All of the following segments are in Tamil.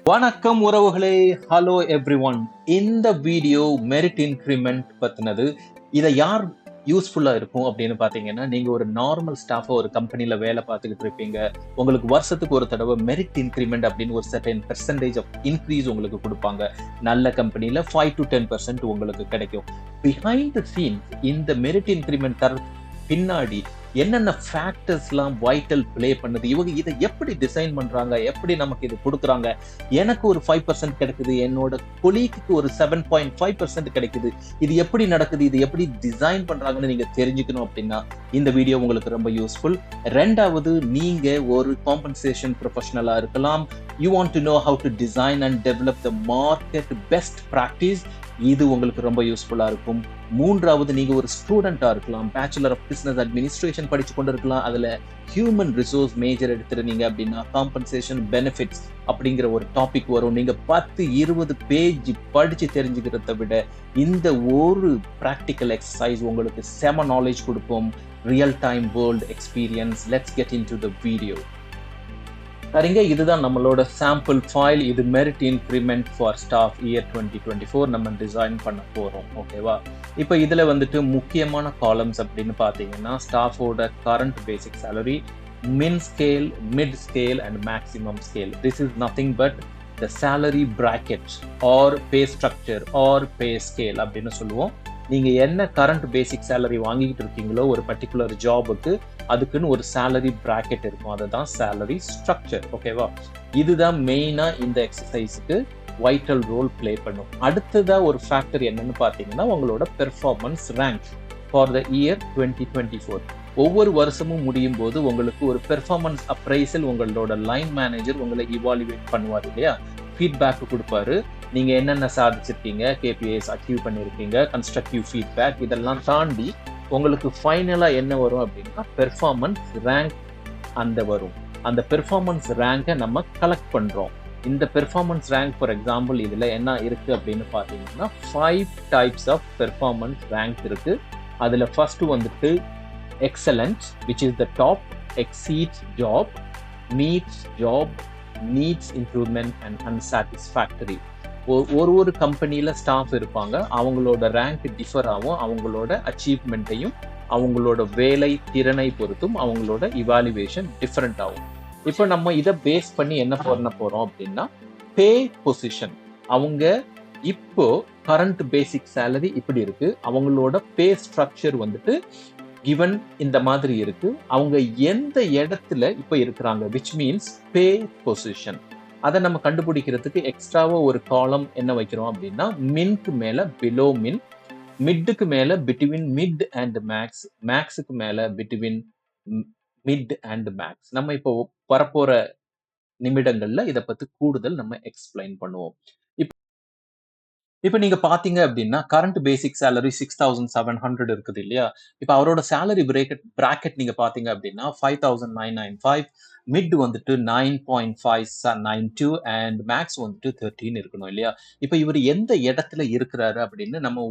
வணக்கம் உறவுகளே, ஹலோ எவ்ரி ஒன். இந்த வீடியோ மெரிட் இன்க்ரிமெண்ட் பத்தினது. இதை யார் யூஸ்ஃபுல்லா இருக்கும் அப்படின்னு பாத்தீங்கன்னா, நீங்க ஒரு நார்மல் ஸ்டாஃபா ஒரு கம்பெனில வேலை பார்த்துக்கிட்டு இருப்பீங்க. உங்களுக்கு வருஷத்துக்கு ஒரு தடவை மெரிட் இன்க்ரிமெண்ட் அப்படின்னு ஒரு சர்டன் பெர்சன்டேஜ் ஆஃப் இன்க்ரீஸ் உங்களுக்கு கொடுப்பாங்க. நல்ல கம்பெனில 5 to 10% உங்களுக்கு கிடைக்கும். பிஹைண்ட் த சீன்ஸ் இந்த மெரிட் இன்க்ரிமெண்ட் தர பின்னாடி என்னென்ன ஃபேக்டர்ஸ்லாம் வைட்டல் ப்ளே பண்ணுது, இவங்க இதை எப்படி டிசைன் பண்றாங்க, எப்படி நமக்கு இது கொடுக்குறாங்க, எனக்கு ஒரு 5% கிடைக்குது, என்னோட கொலீக்கு ஒரு 7.5% கிடைக்குது, இது எப்படி நடக்குது, இது எப்படி டிசைன் பண்றாங்கன்னு நீங்க தெரிஞ்சுக்கணும் அப்படின்னா இந்த வீடியோ உங்களுக்கு ரொம்ப யூஸ்ஃபுல். ரெண்டாவது, நீங்க ஒரு காம்பன்சேஷன் ப்ரொஃபஷனலா இருக்கலாம். You want to know how to design and develop the market best practice, இது உங்களுக்கு ரொம்ப யூஸ்ஃபுல்லா இருக்கும். மூன்றாவது, நீங்க ஒரு ஸ்டூடெண்டா இருக்கலாம், பேச்சுலர் ஆஃப் பிசினஸ் அட்மினிஸ்ட்ரேஷன் படிச்சு கொண்டு இருக்கலாம். அதுல ஹியூமன் ரிசோர்ஸ் மேஜர் எடுத்துருந்தீங்க அப்படின்னா காம்பன்சேஷன் பெனிஃபிட்ஸ் அப்படிங்கிற ஒரு டாபிக் வரும். நீங்க 10-20 பேஜ் படிச்சு தெரிஞ்சுக்கிறத விட இந்த ஒரு ப்ராக்டிக்கல் எக்ஸசைஸ் உங்களுக்கு செம நாலேஜ் கொடுக்கும். Real time world experience. Let's get in to the video. சரிங்க, இதுதான் நம்மளோட சாம்பிள் ஃபைல். இது merit increment for staff year 2024 நம்ம டிசைன் பண்ண போறோம். ஓகேவா? இப்போ இதுல வந்துட்டு முக்கியமான காலம்ஸ் அப்படின்னு பாத்தீங்கன்னா, ஸ்டாஃபோட current basic salary, min scale, mid scale and maximum scale. This is nothing but the salary bracket or pay structure or pay scale அப்படின்னு சொல்லுவோம். நீங்க என்ன கரண்ட் பேசிக் சேலரி வாங்கிட்டு இருக்கீங்களோ ஒரு பர்டிகுலர் ஜாபுக்கு, அதுக்குன்னு ஒரு சேலரி பிராக்கெட் இருக்கும். அதுதான் சேலரி ஸ்ட்ரக்சர். ஓகேவா? இதுதான் மெயினா இந்த எக்ஸசைஸுக்கு வைட்டல் ரோல் பிளே பண்ணும். அடுத்ததா ஒரு ஃபேக்டர் என்னன்னு பாத்தீங்கன்னா, உங்களோட performance rank for the year 2024. ஒவ்வொரு வருஷமும் முடியும் போது உங்களுக்கு ஒரு பெர்ஃபார்மன்ஸ் அப்ரைசல் உங்களோட லைன் மேனேஜர் உங்களை இவாலுவேட் பண்ணுவார் இல்லையா, ஃபீட்பேக் கொடுப்பாரு. நீங்க என்னென்ன சாதிச்சிருக்கீங்க, கேபிஐஸ் அச்சீவ் பண்ணிருக்கீங்க, கன்ஸ்ட்ரக்டிவ் ஃபீட்பேக், இதெல்லாம் தாண்டி உங்களுக்கு ஃபைனலா என்ன வரும் அப்படின்னா பெர்ஃபார்மன்ஸ் ரேங்க் அந்த வரும். அந்த பெர்ஃபார்மன்ஸ் ரேங்கை நம்ம கலெக்ட் பண்றோம். இந்த பெர்ஃபார்மன்ஸ் ரேங்க் ஃபார் எக்ஸாம்பிள் இதுல என்ன இருக்கு அப்படின்னு பாத்தீங்கன்னா 5 டைப்ஸ் ஆஃப் பெர்ஃபார்மன்ஸ் ரேங்க் இருக்கு. அதுல ஃபர்ஸ்ட் வந்துட்டு excellent, which is the top, exceeds job, meets job, needs improvement and unsatisfactory. ஒரு கம்பெனியில ஸ்டாஃப் இருப்பாங்க, அவங்களோட ரேங்க் டிஃபர் ஆகும். அவங்களோட அச்சீவ்மெண்ட்டையும் அவங்களோட வேலை திறனை பொறுத்தும் அவங்களோட இவாலுவேஷன் டிஃபரெண்ட் ஆகும். இப்போ நம்ம இதை பேஸ் பண்ணி என்ன பண்ண போறோம் அப்படின்னா, பே பொசிஷன். அவங்க இப்போ கரண்ட் பேசிக் சேலரி இப்படி இருக்கு, அவங்களோட பே ஸ்ட்ரக்சர் வந்துட்டு கிவன் இந்த மாதிரி இருக்கு, அவங்க எந்த இடத்துல இப்ப இருக்கிறாங்க, விச் மீன்ஸ் பே பொசிஷன். அதை நம்ம கண்டுபிடிக்கிறதுக்கு எக்ஸ்ட்ராவா ஒரு காலம் என்ன வைக்கிறோம் அப்படின்னா, மின்க்கு மேல பிலோ மின், மிட்டுக்கு மேல பிட்வீன் மிட் அண்ட் மேக்ஸ், மேக்ஸுக்கு மேல பிட்வீன் மிட் அண்ட் மேக்ஸ். நம்ம இப்போ வரப்போற நிமிடங்கள்ல இதை பத்தி கூடுதல் நம்ம எக்ஸ்பிளைன் பண்ணுவோம். இப்ப நீங்க பாத்தீங்க அப்படின்னா கரண்ட் பேசிக் சேலரி 6,700 இருக்குது இல்லையா? இப்ப அவரோட சேலரி பிராக்கெட் நீங்க பாத்தீங்க அப்படின்னா 5,995, மிட் வந்துட்டு 9.592 அண்ட் மேக்ஸ் வந்துட்டு 13 இருக்கணும் இல்லையா? இப்ப இவர் எந்த இடத்துல இருக்கிறாரு அப்படின்னு நம்ம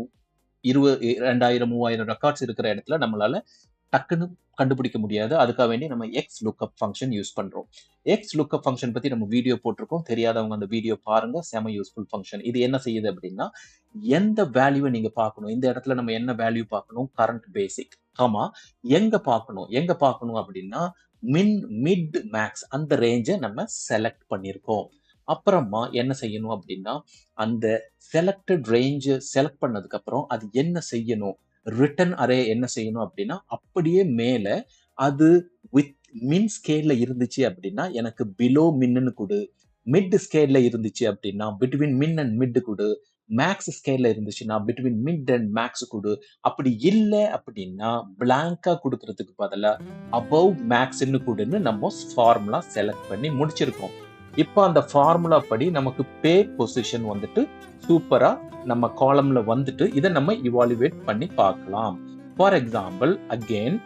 2000-3000 ரெக்கார்ட்ஸ் இருக்கிற இடத்துல நம்மளால டக்குன்னு கண்டுபிடிக்க முடியாது. அதுக்காக வேண்டி நம்ம எக்ஸ் லுக்அப் ஃபங்க்ஷன் யூஸ் பண்றோம். எக்ஸ் லுக்அப் ஃபங்க்ஷன் பத்தி நம்ம வீடியோ போட்டிருக்கோம், தெரியாதவங்க அந்த வீடியோ பாருங்க, செம யூஸ்ஃபுல் ஃபங்க்ஷன். இது என்ன செய்யுது அப்படின்னா, எந்த வேல்யூவை நீங்க பார்க்கணும், இந்த இடத்துல நம்ம என்ன வேல்யூ பார்க்கணும், கரண்ட் பேசிக், ஆமா, எங்க பார்க்கணும் அப்படின்னா மிட் மேக்ஸ் அந்த ரேஞ்சை நம்ம செலக்ட் பண்ணியிருக்கோம். அப்புறமா என்ன செய்யணும் அப்படின்னா, அந்த செலக்டட் ரேஞ்சை செலக்ட் பண்ணதுக்கு அப்புறம் அது என்ன செய்யணும், ரிட்டன் அரே என்ன செய்யணும் அப்படின்னா, அப்படியே மேல அது வித் மின் ஸ்கேல்ல இருந்துச்சு அப்படின்னா எனக்கு பிலோ மின்னு கொடு, மிட் ஸ்கேல்ல இருந்துச்சு அப்படின்னா பிட்வீன் மின் அண்ட் மிட் கொடு, மேக்ஸ் ஸ்கேல்ல இருந்துச்சுன்னா பிட்வீன் மிட் அண்ட் மேக்ஸ் கொடு. அப்படி இல்லை அப்படின்னா பிளாங்கா கொடுக்கறதுக்கு பதிலா அபவ் மேக்ஸ்ன்னு கொடுன்னு நம்ம ஃபார்முலா செலக்ட் பண்ணி முடிச்சிருக்கோம். இப்போ அந்த ஃபார்முலா படி நமக்கு பே பொசிஷன் வந்துட்டு சூப்பரா நம்ம காலம்ல வந்துட்டு இதை நம்ம இவாலுவேட் பண்ணி பார்க்கலாம். ஃபார் எக்ஸாம்பிள் அகெயின்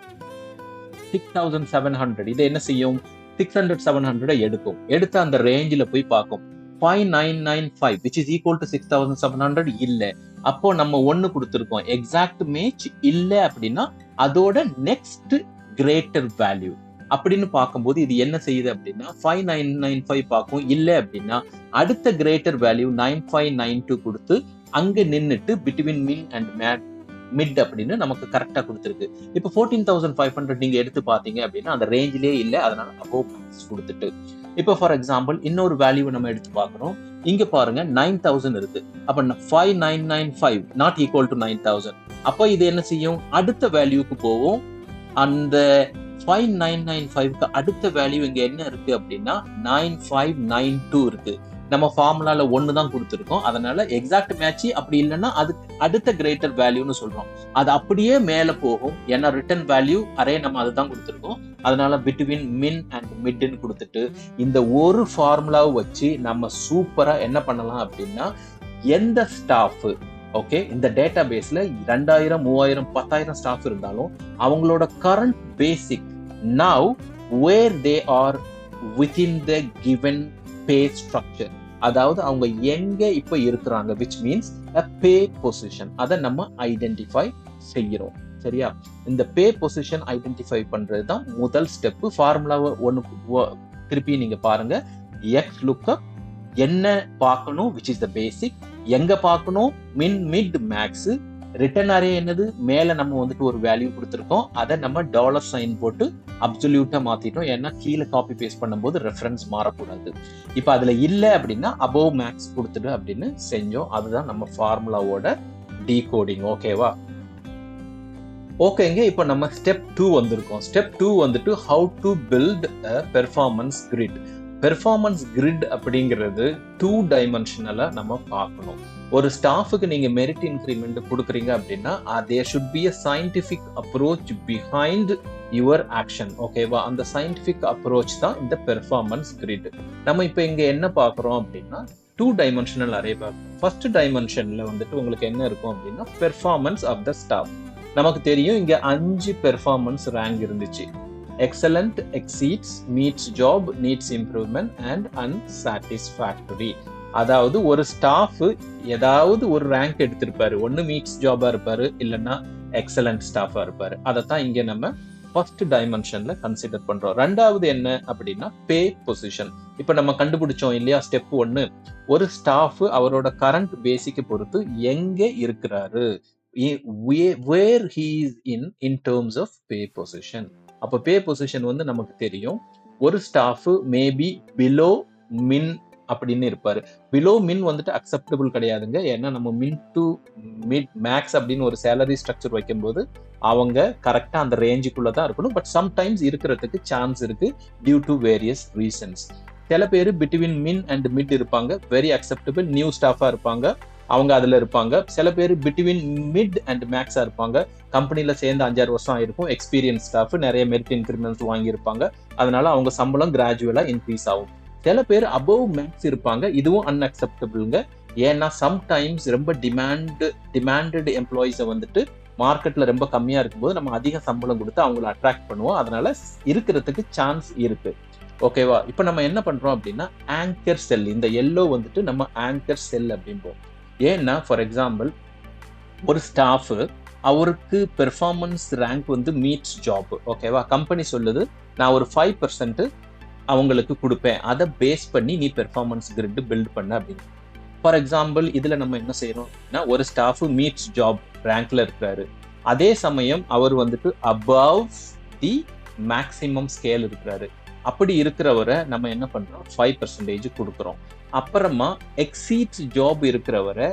6,700 இதை என்ன செய்யும், 600-700 எடுக்கும். எடுத்து அந்த ரேஞ்சில் போய் பார்க்கும். 5,995 which is equal to 6,700 இல்ல. அப்போ நம்ம ஒன்னு கொடுத்திருக்கோம், எக்ஸாக்ட் மேட்ச் இல்ல அப்படின்னா அதோட நெக்ஸ்ட் கிரேட்டர் வேல்யூ. அப்படின்னு பார்க்கும்போது இது என்ன செய்யுது அப்படின்னா 5995 பார்க்கும். இல்லை அப்படின்னா அடுத்த கிரேட்டர் வேல்யூ 9592 கொடுத்து அங்க நின்னுட்டு பிட்வீன் மின் அண்ட் மிட் அப்படின்னு நமக்கு கரெக்டா கொடுத்துருக்கு. இப்போ 14500 நீங்க எடுத்து பாத்தீங்க அப்படின்னா அந்த ரேஞ்சிலே இல்லை, அதனால அபோவ் மேக்ஸ் கொடுத்துட்டு. இப்போ ஃபார் எக்ஸாம்பிள் இன்னொரு வேல்யூ நம்ம எடுத்து பார்க்குறோம். இங்க பாருங்க 9000 இருக்கு. அப்ப 5995 நாட் ஈக்குவல் டு 9000. அப்ப இது என்ன செய்யும், அடுத்த வேல்யூக்கு போவோம். அந்த 5995க்கு அடுத்த வேல்யூ இங்க என்ன இருக்கு அப்படின்னா 9592 இருக்கு. நம்ம ஃபார்முலால 1 தான் கொடுத்துருக்கோம், அதனால எக்ஸாக்ட் மேட்ச். அப்படி இல்லைன்னா அதுக்கு அடுத்த கிரேட்டர் வேல்யூன்னு சொல்றோம். அது அப்படியே மேல போகும், ஏன்னா ரிட்டர்ன் வேல்யூ அரே நம்ம அதுதான் கொடுத்துருக்கோம். அதனால பிட்வீன் மின் அண்ட் மிட்னு கொடுத்துட்டு இந்த ஒரு ஃபார்முலாவை வச்சு நம்ம சூப்பரா என்ன பண்ணலாம் அப்படின்னா, எந்த ஸ்டாஃப் ஓகே இந்த டேட்டா பேஸ்ல 2000 3000 10,000 ஸ்டாஃப் இருந்தாலும் அவங்களோட current basic now where they are within the given pay structure, அதாவது அவங்க எங்க இப்ப இருக்கிறாங்க, விச் மீன்ஸ் பே பொசிஷன், அதை நம்ம ஐடென்டிஃபை செய்யறோம். சரியா? இந்த பே பொசிஷன் ஐடென்டிஃபை பண்றது தான் முதல் ஸ்டெப். ஃபார்முலாவை திருப்பி நீங்க பாருங்க. எக்ஸ் லுக்கப் என்ன பார்க்கணும், விச் இஸ் த பேசிக், எங்க பார்க்கணும் மின் மிட் மேக்ஸ், ரிட்டர்ன் அரே என்னது மேல நம்ம வந்துட்டு ஒரு வேல்யூ கொடுத்துருக்கோம், அதை நம்ம டாலர் சைன் போட்டு அப்சல்யூட்டா மாத்திட்டோம், ஏன்னா கீழே காப்பி பேஸ்ட் பண்ணும்போது ரெஃபரன்ஸ் மாறக்கூடாது. இப்ப அதுல இல்லை அப்படின்னா அபோவ் மேக்ஸ் கொடுத்துட்டு அப்படின்னு செஞ்சோம். அதுதான் நம்ம ஃபார்முலாவோட டீகோடிங். ஓகேவா? ஓகேங்க, இப்போ நம்ம ஸ்டெப் 2 வந்திருக்கோம். ஸ்டெப் 2 வந்துட்டு how to build a performance grid. Performance grid அப்படிங்கிறது 2 டைமென்ஷனலா நம்ம பார்க்கணும். ஒரு ஸ்டாஃபுக்கு நீங்க மெரிட் இன்க்ரிமெண்ட் கொடுக்குறீங்க அப்படின்னா there should be a scientific approach behind your action. ஓகேவா? அந்த சயின்டிபிக் அப்ரோச் தான் இந்த பெர்ஃபார்மன்ஸ் கிரிட். நம்ம இப்போ இங்க என்ன பார்க்குறோம் அப்படின்னா 2 டைமென்ஷனல் அரே பார்க்கணும். ஃபர்ஸ்ட் டைமென்ஷன்ல வந்துட்டு உங்களுக்கு என்ன இருக்கும் அப்படின்னா பெர்ஃபார்மன்ஸ் ஆஃப் த ஸ்டாஃப். நமக்கு தெரியும் இங்க 5 பெர்ஃபார்மன்ஸ் ரேங்க் இருந்துச்சு. Excellent, exceeds, meets job, needs improvement and unsatisfactory. அதாவது ஒரு ஸ்டாஃப் ஏதாவது ஒரு ரேங்க் எடுத்திருப்பாரு, ஒன்னு மீட்ஸ் ஜாபா இருப்பாரு, இல்லைன்னா எக்ஸலண்ட் ஸ்டாஃபா இருப்பாரு. அதைத்தான் இங்க நம்ம ஃபர்ஸ்ட் டைமென்ஷன்ல கன்சிடர் பண்றோம். ரெண்டாவது என்ன அப்படின்னா பே பொசிஷன். இப்ப நம்ம கண்டுபிடிச்சோம் இல்லையா ஸ்டெப் 1, ஒரு ஸ்டாஃப் அவரோட கரண்ட் பேசிக்கை பொறுத்து எங்க இருக்கிறாரு, where he is in terms of pay position. அப்ப பே பொசிஷன் வந்து நமக்கு தெரியும். ஒரு ஸ்டாஃப் மேபி பிலோ மின் அப்படின்னு இருப்பாரு. பிலோ மின் வந்துட்டு அக்செப்டபிள் கிடையாதுங்க, ஏன்னா நம்ம மின் டு மிட் மேக்ஸ் அப்படின்னு ஒரு சேலரி ஸ்ட்ரக்சர் வைக்கும்போது அவங்க கரெக்டா அந்த ரேஞ்சுக்குள்ளதான் இருக்கணும். பட் சம்டைம்ஸ் இருக்கிறதுக்கு சான்ஸ் இருக்கு டியூ டு வேரியஸ் ரீசன்ஸ். சில பேர் பிட்வீன் மின் அண்ட் மிட் இருப்பாங்க, வெரி அக்செப்டபிள், நியூ ஸ்டாஃபா இருப்பாங்க, அவங்க அதுல இருப்பாங்க. சில பேர் பிட்வீன் மிட் அண்ட் மேக்ஸா இருப்பாங்க, கம்பெனில சேர்ந்து 5-6 வருஷம் ஆயிருக்கும், எக்ஸ்பீரியன்ஸ் ஸ்டாஃப், நிறைய மெரிட் இன்கிரிமெண்ட்ஸ் வாங்கியிருப்பாங்க, அதனால அவங்க சம்பளம் கிராஜுவலா இன்க்ரீஸ் ஆகும். சில பேர் அபவ் மேக்ஸ் இருப்பாங்க, இதுவும் அன்அக்செப்டபிள்ங்க. ஏன்னா சம்டைம்ஸ் ரொம்ப டிமாண்டட் எம்ப்ளாயிஸை வந்துட்டு மார்க்கெட்ல ரொம்ப கம்மியா இருக்கும்போது நம்ம அதிக சம்பளம் கொடுத்து அவங்களை அட்ராக்ட் பண்ணுவோம், அதனால இருக்கிறதுக்கு சான்ஸ் இருக்கு. ஓகேவா? இப்ப நம்ம என்ன பண்றோம் அப்படின்னா ஆங்கர் செல், இந்த எல்லோ வந்துட்டு நம்ம ஆங்கர் செல் அப்படிம்போம். ஏன்னா ஃபார் எக்ஸாம்பிள் ஒரு ஸ்டாஃப் அவருக்கு பெர்ஃபார்மன்ஸ் ரேங்க் வந்து மீட்ஸ் ஜாப். ஓகேவா? கம்பெனி சொல்லுது நான் ஒரு 5% அவங்களுக்கு கொடுப்பேன், அதை பேஸ் பண்ணி நீ பெர்ஃபார்மன்ஸ் கிரிட் பில்ட் பண்ண அப்படின்னு. ஃபார் எக்ஸாம்பிள் இதுல நம்ம என்ன செய்யறோம் அப்படின்னா ஒரு ஸ்டாஃப் மீட்ஸ் ஜாப் ரேங்க்ல இருக்கிறாரு, அதே சமயம் அவர் வந்துட்டு அபவ் தி மேக்சிமம் ஸ்கேல் இருக்கிறாரு. அப்படி இருக்கிறவரை நம்ம என்ன பண்றோம் 5% கொடுக்குறோம். அப்புறமா எக்ஸீட்ஸ் ஜாப் இருக்கிறவரை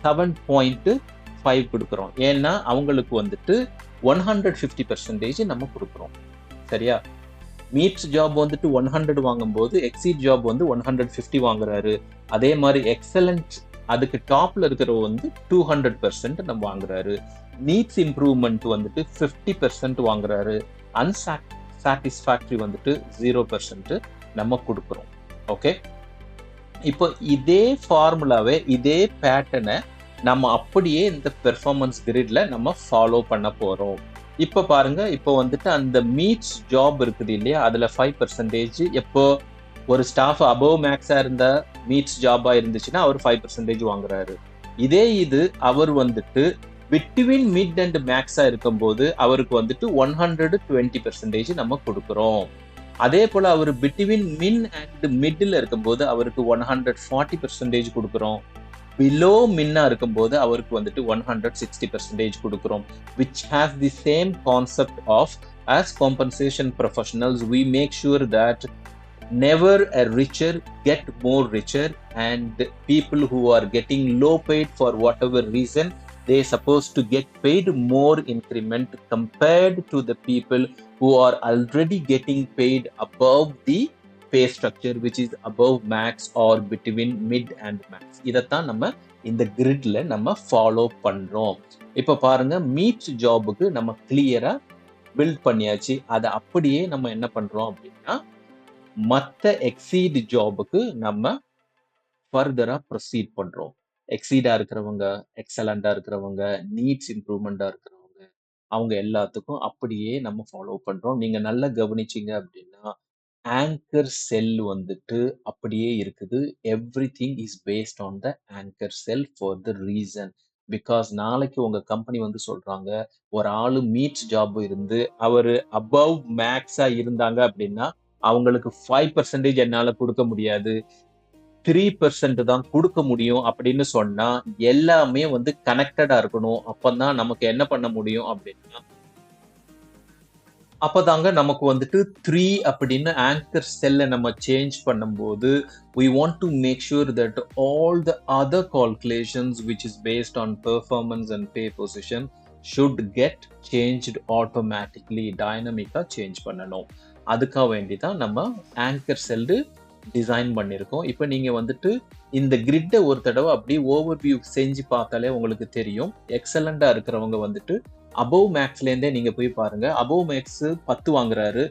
7.5 கொடுக்குறோம், ஏன்னா அவங்களுக்கு வந்துட்டு 150% நம்ம கொடுக்குறோம். சரியா? மீட்ஸ் ஜாப் வந்துட்டு 100 வாங்கும்போது எக்ஸீட் ஜாப் வந்து 150 வாங்குறாரு. அதே மாதிரி எக்ஸலண்ட் அதுக்கு டாப்ல இருக்கிறவ வந்து 200% நம்ம வாங்குறாரு. நீட்ஸ் இம்ப்ரூவ்மெண்ட் வந்துட்டு 50% வாங்குறாரு. அன்சாட்டிஸ்ஃபேக்டரி வந்துட்டு 0% நம்ம கொடுக்குறோம். ஓகே, இப்போ இதே ஃபார்முலாவை இதே பேட்டர்னை நம்ம அப்படியே இந்த பெர்ஃபார்மன்ஸ் கிரிட்ல நம்ம ஃபாலோ பண்ண போறோம். இப்போ பாருங்க, இப்போ வந்துட்டு அந்த மீட்ஸ் ஜாப் இருக்குது இல்லையா, அதுல 5% எப்போ ஒரு ஸ்டாஃப் அபவ் மேக்ஸா இருந்தா மீட்ஸ் ஜாபா இருந்துச்சுன்னா அவர் 5% வாங்குறாரு. இதே இது அவர் வந்துட்டு பிட்வீன் மிட் அண்ட் மேக்ஸா இருக்கும்போது அவருக்கு வந்துட்டு 120% நம்ம கொடுக்குறோம். அதே போல அவர் பிட்வீன் மின் அண்ட் மிட்ல இருக்கும்போது அவருக்கு 140% கொடுக்குறோம். பிலோ மின்னா இருக்கும்போது அவருக்கு வந்துட்டு 160% கொடுக்குறோம். which has the same concept of as compensation professionals we make sure that never a richer get more richer, and people who are getting low paid for whatever reason, they supposed to get paid more increment compared to the people who are already getting paid above the pay structure which is above max or between mid and max. இதைத்தான் நம்ம இந்த கிரிட்ல நம்ம ஃபாலோ பண்றோம். இப்ப பாருங்க, மீட் ஜாபுக்கு நம்ம கிளியரா பில்ட் பண்ணியாச்சு. அதை அப்படியே நம்ம என்ன பண்றோம் அப்படின்னா மத்த எக்ஸீட் ஜாபுக்கு நம்ம ஃபர்தரா ப்ரொசீட் பண்றோம். எக்ஸீடா இருக்கிறவங்க, எக்ஸலண்டா இருக்கிறவங்க, நீட்ஸ் இம்ப்ரூவ்மெண்டா இருக்கிறவங்க, அவங்க எல்லாத்துக்கும் அப்படியே நம்ம ஃபாலோ பண்றோம். நீங்க நல்லா கவனிச்சீங்க அப்படின்னா ஆங்கர் செல் வந்துட்டு அப்படியே இருக்குது. Everything is based on the anchor cell for the reason. Because நாளைக்கு உங்க கம்பெனி வந்து சொல்றாங்க, ஒரு ஆளு மீட்ஸ் ஜாப் இருந்து அவரு அபவ் மேக்ஸா இருந்தாங்க அப்படின்னா அவங்களுக்கு 5% என்னால கொடுக்க முடியாது, 3% தான் கொடுக்க முடியும் அப்படின்னு சொன்னா எல்லாமே வந்து கனெக்டடா இருக்கணும். அப்பதான் நமக்கு என்ன பண்ண முடியும் அப்படின்னா அப்பதாங்க நமக்கு வந்துட்டு 3 அப்படின்னு ஆங்கர் செல்ல நம்ம சேஞ்ச் பண்ணும்போது we want to make sure that all the other calculations which is based on performance and pay position should get changed automatically, டைனமிக்கா சேஞ்ச் பண்ணணும். அதுக்காக வேண்டி தான் நம்ம ஆங்கர் செல் டிசைன் பண்ணியிருக்கோம். இப்போ நீங்க வந்துட்டு இந்த கிரிட்டை ஒரு தடவை அப்படியே ஓவர்வியூ செஞ்சு பார்த்தாலே உங்களுக்கு தெரியும். எக்ஸலண்டா இருக்கிறவங்க வந்துட்டு அபவ் மேக்ஸ்ல இருந்தே நீங்க போய் பாருங்க. அபவ் மேக்ஸ் 10 வாங்குறாரு,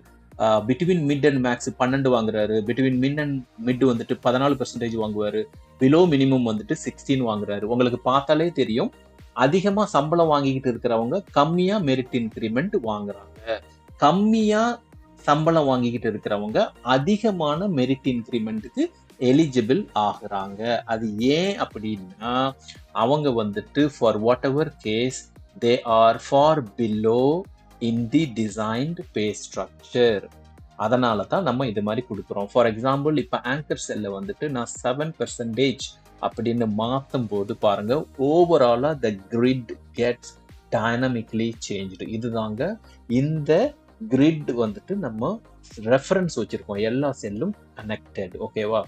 பிட்வீன் மிட் அண்ட் மேக்ஸ் 12 வாங்குறாரு, பிட்வீன் மின் அண்ட் மிட் வந்துட்டு 14% வாங்குவாரு, பிலோ மினிமம் வந்துட்டு 16 வாங்குறாரு. உங்களுக்கு பார்த்தாலே தெரியும், அதிகமா சம்பளம் வாங்கிக்கிட்டு இருக்கிறவங்க கம்மியா மெரிட் இன்கிரிமெண்ட் வாங்குறாங்க. கம்மியா சம்பளம் வாங்கிக்கிட்டு இருக்கிறவங்க அதிகமான மெரிட் இன்கிரிமெண்ட்டுக்கு எலிஜிபிள் ஆகுறாங்க. அது ஏன் அப்படின்னா அவங்க வந்துட்டு for whatever case they are far below in the designed pay structure. அதனால தான் நம்ம இது மாதிரி கொடுக்குறோம். ஃபார் எக்ஸாம்பிள் இப்போ ஆங்கர் செல்ல வந்துட்டு நான் 7% அப்படின்னு மாற்றும் போது பாருங்க, ஓவராலா த கிரிட் கெட்ஸ் டைனமிக்லி சேஞ்ச்டு. இதுதாங்க இந்த கிரிட் வந்துட்டு நம்ம ரெஃபரன்ஸ் வச்சிருக்கோம், எல்லா செல்லும் கனெக்டட். ஓகேவா?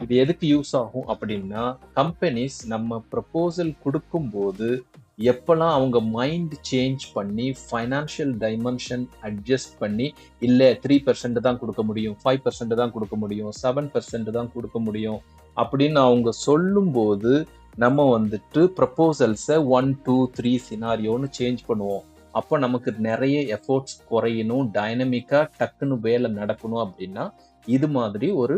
இது எதுக்கு யூஸ் ஆகும் அப்படின்னா கம்பெனிஸ் நம்ம ப்ரப்போசல் கொடுக்கும்போது எப்பெல்லாம் அவங்க மைண்ட் சேஞ்ச் பண்ணி ஃபைனான்ஷியல் டைமென்ஷன் அட்ஜஸ்ட் பண்ணி இல்லை 3% தான் கொடுக்க முடியும், 5% தான் கொடுக்க முடியும், 7% தான் கொடுக்க முடியும் அப்படின்னு அவங்க சொல்லும்போது நம்ம வந்துட்டு ப்ரப்போசல்ஸை 1, 2, 3 சினாரியோன்னு சேஞ்ச் பண்ணுவோம். அப்போ நமக்கு நிறைய எஃபோர்ட்ஸ் குறையணும், டைனமிக்கா டக்குன்னு வேலை நடக்கணும். அப்படின்னா இது மாதிரி ஒரு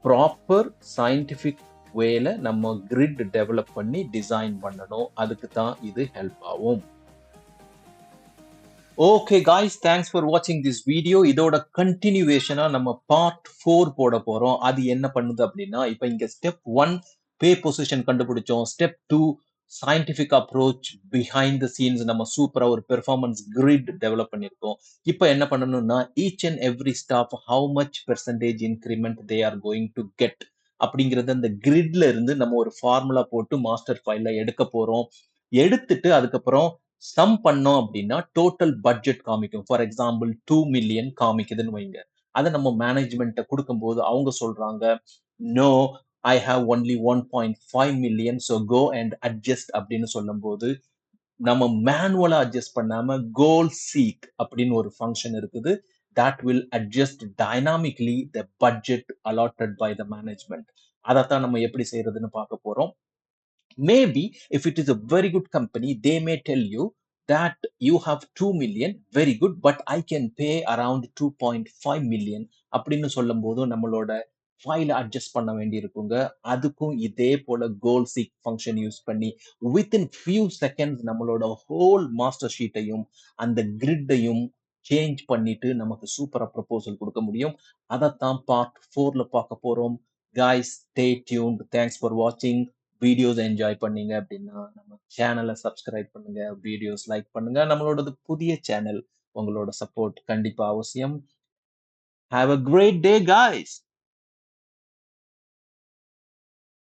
ப்ராப்பர் சயின்டிஃபிக் வேல நம்ம கிரிட் டெவலப் பண்ணி டிசைன் பண்ணணும். அதுக்கு தான் இது ஹெல்ப் ஆகும். ஓகே காய்ஸ், தேங்க்ஸ் ஃபார் வாட்சிங் திஸ் வீடியோ. இதோட கண்டினியூவேஷனா நம்ம பார்ட் 4 போட போறோம். அது என்ன பண்ணுது அப்படின்னா, இப்போ இங்க ஸ்டெப் 1 பே பொசிஷன் கண்டுபிடிச்சோம். Step 2 scientific approach behind the scenes நம்ம சூப்பரா ஒரு பெர்ஃபார்மன்ஸ் கிரிட் டெவலப் பண்ணிருக்கோம். இப்போ என்ன பண்ணணும்னா each and every staff how much percentage increment they are going to get அப்படிங்கறது அந்த கிரிட்ல இருந்து நம்ம ஒரு ஃபார்முலா போட்டு மாஸ்டர் ஃபைல்ல எடுக்க போறோம். எடுத்துட்டு அதுக்கப்புறம் சம் பண்ணோம் அப்படின்னா டோட்டல் பட்ஜெட் காமிக்கும். ஃபார் எக்ஸாம்பிள் 2 மில்லியன் காமிக்குதுன்னு வைங்க. அதை நம்ம மேனேஜ்மெண்ட்டை கொடுக்கும்போது அவங்க சொல்றாங்க, no I have only 1.5 million, so go and adjust அப்படின்னு சொல்லும்போது நம்ம மேனுவலா அட்ஜஸ்ட் பண்ணாம கோல் சீக் அப்படின்னு ஒரு ஃபங்க்ஷன் இருக்குது. that will adjust dynamically the budget allotted by the management. அதைத்தான் நம்ம எப்படி செய்யறதுன்னு பார்க்க போறோம். Maybe if it is a very good company, they may tell you that you have 2 million, very good, but I can pay around 2.5 million அப்படின்னு சொல்லும் போது நம்மளோட ஃபைல அட்ஜஸ்ட் பண்ண வேண்டி இருக்குங்க. அதுக்கும் இதே போல கோல் சீக் ஃபங்க்ஷன் யூஸ் பண்ணி வித்தின் ஃபியூ செகண்ட்ஸ் நம்மளோட ஹோல் மாஸ்டர் ஷீட்டையும் அந்த கிரிட்டையும் சேஞ்ச் பண்ணிட்டு நமக்கு சூப்பரா ப்ரப்போசல் கொடுக்க முடியும். அதைத்தான் பார்ட் 4ல பார்க்க போறோம். guys, stay tuned. Thanks for watching. Videos enjoy பண்ணீங்க அப்படின்னா நம்ம சேனலை சப்ஸ்கிரைப் பண்ணுங்க, வீடியோஸ் லைக் பண்ணுங்க. நம்மளோடது புதிய சேனல். உங்களோட சப்போர்ட் கண்டிப்பா அவசியம். Have a great day, guys.